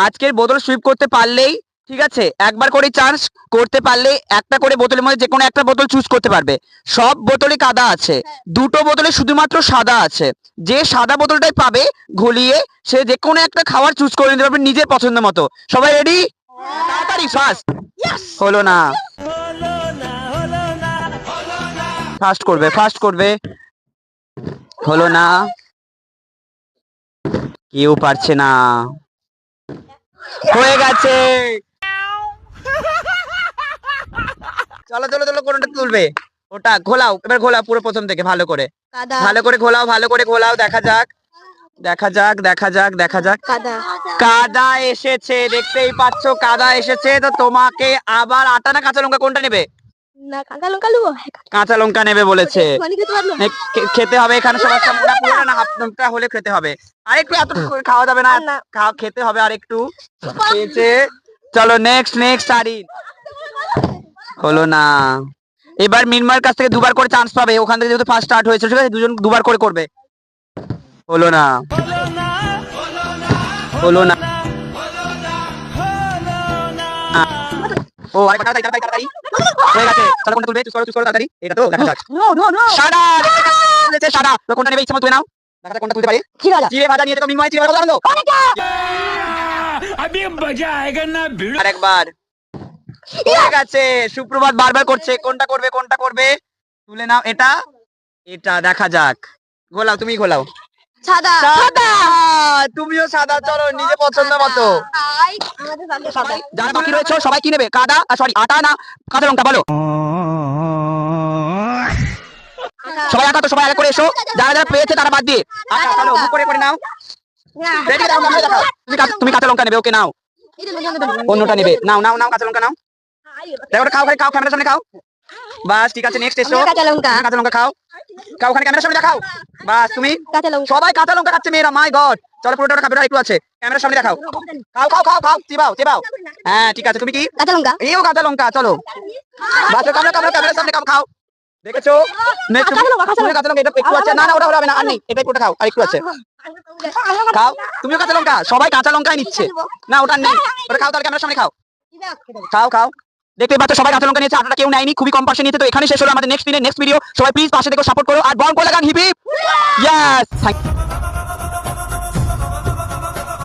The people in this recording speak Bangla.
আজকের বোতল সুইপ করতে পারলেই, ঠিক আছে, একবার করে চান্স করতে পারলে একটা করে বোতলের মধ্যে যে কোনো একটা বোতল চুজ করতে পারবে। সব বোতলে কাদা আছে, দুটো বোতলে শুধুমাত্র সাদা আছে। যে সাদা বোতলটাই পাবে ঘুলিয়ে, সে যে কোনো একটা খাবার চুজ করে নিতে পারবে নিজের পছন্দ মতো। সবাই রেডি? তাড়াতাড়ি ফাস্ট। হলো না, ফাস্ট করবে, ফাস্ট করবে। হলো না, কেউ পারছে না। হয়ে গেছে। চলো চলো চলো, কোনটা তুলবে? ওটা ঘোলাও, এবার ঘোলাও পুরো প্রথম থেকে ভালো করে, ভালো করে ঘোলাও, ভালো করে ঘোলাও। দেখা যাক, দেখা যাক, দেখা যাক, দেখা যাক। কাদা এসেছে, দেখতেই পাচ্ছ কাদা এসেছে। তো তোমাকে আবার আটা না কাঁচা লঙ্কা কোনটা নেবে? না, কাঁচা লঙ্কা নেবো। কাঁচা লঙ্কা নেবে বলেছে। খেতে পারবো না। খেতে হবে এখানে সবার সামনে, না পুরো না, হাফটা হলে খেতে হবে। আরেকটু, এত খাওয়া যাবে না, খেতে হবে আরেকটু। খেয়েছে। চলো নেক্সট, নেক্সট আরিন। হলো না। এবার মিনমার কাছ থেকে দুবার করে চান্স পাবে, ওখান থেকে যেহেতু ফার্স্ট স্টার্ট হয়েছে, ঠিক আছে, দুজন দুবার করে করবে। হলো না, হলো না। ও আরেকটা তাড়াতাড়ি তাড়াতাড়ি হয়ে গেছে। চলো কোনটা তুলবে? চুজ করো, চুজ করো তাড়াতাড়ি। এটা তো দেখা যাক। সাদা তুলেছে, সাদা। তো কোনটা নেবে ইচ্ছা মতো তুলে নাও। দেখা যাক কোনটা তুলতে পারে। চিড়ে ভাজা নিয়ে তো মিনময় চিড়ে ভাজা জানো? अभी मजा आएगा ना भिड़ो। আরেকবার হয়ে গেছে। সুপ্রভাত বারবার করছে, কোনটা করবে, কোনটা করবে? তুলে নাও এটা, এটা দেখা যাক। ঘোলাও, তুমি ঘোলাও। সাদা। সাদা, তুমিও সাদা। চলো নিজে পছন্দ মতো। যারা বাকি রয়েছে সবাই কি নেবে? কাদা, সরি আটা না কাঁচা লঙ্কা? বলো। সবাই আটা, তো সবাই আগে করে এসো। যারা যারা পেয়েছে তারা বাদ দিয়ে আটা। চলো মুখ করে করে নাও। রেডি? দাও, নাও, দেখাও। তুমি কাঁচা লঙ্কা নেবে, ওকে নাও। অন্যটা নেবে, নাও নাও নাও, কাঁচা লঙ্কা নাও। দেখো ওটা খাও, খাই খাও, ক্যামেরার সামনে খাও। বাস ঠিক আছে, নেক্সট এসো। কাঁচা লঙ্কা। তুমি কাঁচা লঙ্কা খাও, খাও ওখানে ক্যামেরার সামনে দেখাও। বাস তুমি। কাঁচা লঙ্কা। সবাই কাঁচা লঙ্কা খাচ্ছে মেয়েরা, মাই গড। চলো পুরোটা খাবে, একটু আছে, ক্যামেরার সামনে দেখাও। খাও খাও খাও খাও, চিবাও চিবাও। হ্যাঁ ঠিক আছে, তুমি কি? কাঁচা লঙ্কা। এও কাঁচা লঙ্কা। চলো বাস, ক্যামেরার সামনে খাও। দেখেছো? নেক্সট তুমি কাঁচা লঙ্কা, এটা একটু আছে। না না, ওটা হবে না, আর নেই, এটাই পুরোটা খাও, আর একটু আছে। খাও, তুমিও কাঁচা লঙ্কা। সবাই কাঁচা লঙ্কাই নিচ্ছে। না ওটা নেই, ওটা খাও, তাহলে ক্যামেরার সামনে খাও। খাও খাও। দেখতে পাচ্ছ সবাই কাঁচা লঙ্কা নিয়েছে, আটাটা কেউ নেয়নি, খুবই কম পার্সেন্ট নিয়েছে। তো এখানে শেষ হলো আমাদের নেক্সট দিনের নেক্সট ভিডিও। সবাই প্লিজ পাশে দেখো, সাপোর্ট করো, আর বল করে লাগান। Hip hip, yes.